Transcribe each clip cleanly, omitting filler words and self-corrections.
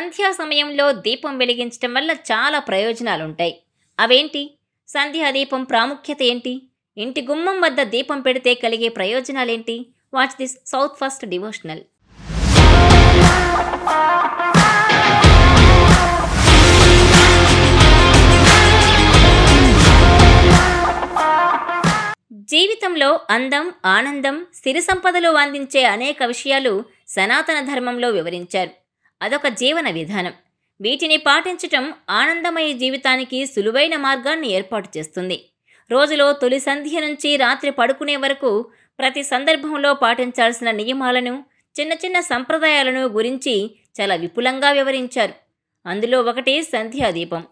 సంధ్యా సమయంలో దీపం వెలిగించటం వల్ల చాలా ప్రయోజనాలుంటాయి. అవేంటి? సంధ్యా దీపం ప్రాముఖ్యత ఏంటి? ఇంటి గుమ్మం వద్ద దీపం పెడితే కలిగే ప్రయోజనాలేంటి? Watch this south first devotional. జీవితంలో అందం, ఆనందం, సిరి సంపదలు అందించే అనేక విషయాలు సనాతన ధర్మంలో వివరించారు. అదొక జీవన విధానం. వీటిని పాటించటం ఆనందమయ జీవితానికి సులువైన మార్గాన్ని ఏర్పాటు చేస్తుంది. రోజులో తొలి సంధ్య నుంచి రాత్రి పడుకునే వరకు ప్రతి సందర్భంలో పాటించాల్సిన నియమాలను, చిన్న చిన్న సంప్రదాయాలను గురించి చాలా విపులంగా వివరించారు. అందులో ఒకటి సంధ్యాదీపం.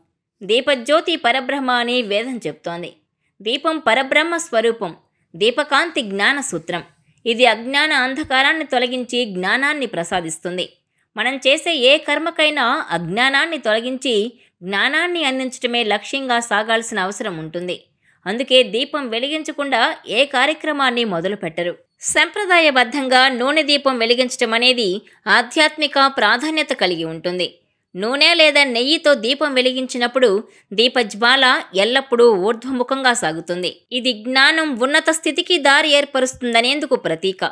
దీపజ్యోతి పరబ్రహ్మ అని వేదం చెప్తోంది. దీపం పరబ్రహ్మ స్వరూపం. దీపకాంతి జ్ఞాన సూత్రం. ఇది అజ్ఞాన అంధకారాన్ని తొలగించి జ్ఞానాన్ని ప్రసాదిస్తుంది. మనం చేసే ఏ కర్మకైనా అజ్ఞానాన్ని తొలగించి జ్ఞానాన్ని అందించడమే లక్ష్యంగా సాగాల్సిన అవసరం ఉంటుంది. అందుకే దీపం వెలిగించకుండా ఏ కార్యక్రమాన్ని మొదలుపెట్టరు. సంప్రదాయబద్ధంగా నూనె దీపం వెలిగించడం అనేది ఆధ్యాత్మిక ప్రాధాన్యత కలిగి ఉంటుంది. నూనె లేదా నెయ్యితో దీపం వెలిగించినప్పుడు దీపజ్వాల ఎల్లప్పుడూ ఊర్ధ్వముఖంగా సాగుతుంది. ఇది జ్ఞానం ఉన్నత స్థితికి దారి ఏర్పరుస్తుందనేందుకు ప్రతీక.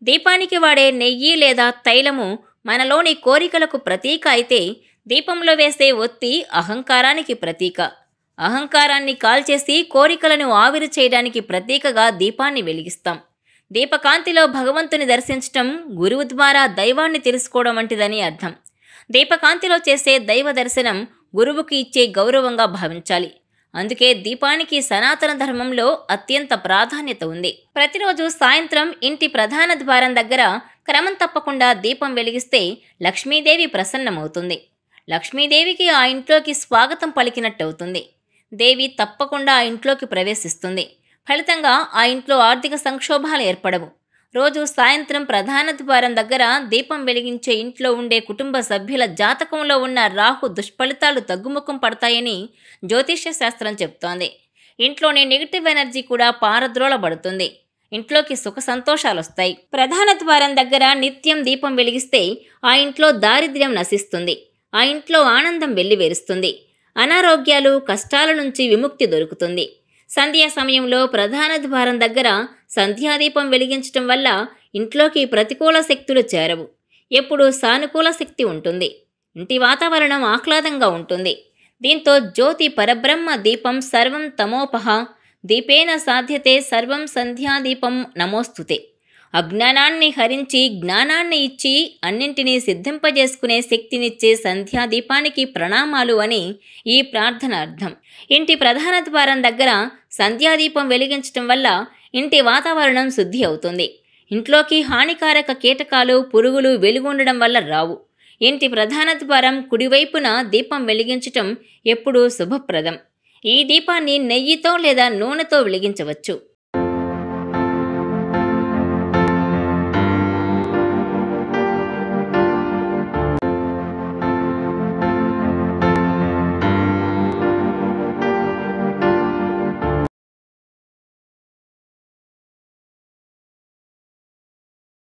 దీపానికి వాడే నెయ్యి లేదా తైలము మనలోని కోరికలకు ప్రతీక అయితే, దీపంలో వేసే ఒత్తి అహంకారానికి ప్రతీక. అహంకారాన్ని కాల్చేసి కోరికలను ఆవిరి చేయడానికి ప్రతీకగా దీపాన్ని వెలిగిస్తాం. దీపకాంతిలో భగవంతుని దర్శించటం గురువు ద్వారా దైవాన్ని తెలుసుకోవడం వంటిదని అర్థం. దీపకాంతిలో చేసే దైవ దర్శనం గురువుకి ఇచ్చే గౌరవంగా భావించాలి. అందుకే దీపానికి సనాతన ధర్మంలో అత్యంత ప్రాధాన్యత ఉంది. ప్రతిరోజు సాయంత్రం ఇంటి ప్రధాన ద్వారం దగ్గర క్రమం తప్పకుండా దీపం వెలిగిస్తే లక్ష్మీదేవి ప్రసన్నమవుతుంది. లక్ష్మీదేవికి ఆ ఇంట్లోకి స్వాగతం పలికినట్టవుతుంది. దేవి తప్పకుండా ఆ ఇంట్లోకి ప్రవేశిస్తుంది. ఫలితంగా ఆ ఇంట్లో ఆర్థిక సంక్షోభాలు ఏర్పడవు. రోజు సాయంత్రం ప్రధాన ద్వారం దగ్గర దీపం వెలిగించే ఇంట్లో ఉండే కుటుంబ సభ్యుల జాతకంలో ఉన్న రాహు దుష్ఫలితాలు తగ్గుముఖం పడతాయని జ్యోతిష్య శాస్త్రం చెప్తోంది. ఇంట్లోని నెగిటివ్ ఎనర్జీ కూడా పారద్రోలబడుతుంది. ఇంట్లోకి సుఖ సంతోషాలు వస్తాయి. ప్రధాన ద్వారం దగ్గర నిత్యం దీపం వెలిగిస్తే ఆ ఇంట్లో దారిద్ర్యం నశిస్తుంది. ఆ ఇంట్లో ఆనందం వెల్లివేరుస్తుంది. అనారోగ్యాలు, కష్టాల నుంచి విముక్తి దొరుకుతుంది. సంధ్యా సమయంలో ప్రధాన ద్వారం దగ్గర సంధ్యాదీపం వెలిగించటం వల్ల ఇంట్లోకి ప్రతికూల శక్తులు చేరవు. ఎప్పుడూ సానుకూల శక్తి ఉంటుంది. ఇంటి వాతావరణం ఆహ్లాదంగా ఉంటుంది. దీంతో జ్యోతి పరబ్రహ్మ దీపం సర్వం తమోపహ దీపేన సాధ్యతే సర్వం సంధ్యాదీపం నమోస్తుతే. అజ్ఞానాన్ని హరించి జ్ఞానాన్ని ఇచ్చి అన్నింటినీ సిద్ధింపజేసుకునే శక్తినిచ్చే సంధ్యాదీపానికి ప్రణామాలు అని ఈ ప్రార్థన అర్థం. ఇంటి ప్రధాన ద్వారం దగ్గర సంధ్యాదీపం వెలిగించటం వల్ల ఇంటి వాతావరణం శుద్ధి అవుతుంది. ఇంట్లోకి హానికారక కీటకాలు, పురుగులు వెలుగుండడం వల్ల రావు. ఇంటి ప్రధాన ద్వారం కుడివైపున దీపం వెలిగించటం ఎప్పుడూ శుభప్రదం. ఈ దీపాన్ని నెయ్యితో లేదా నూనెతో వెలిగించవచ్చు.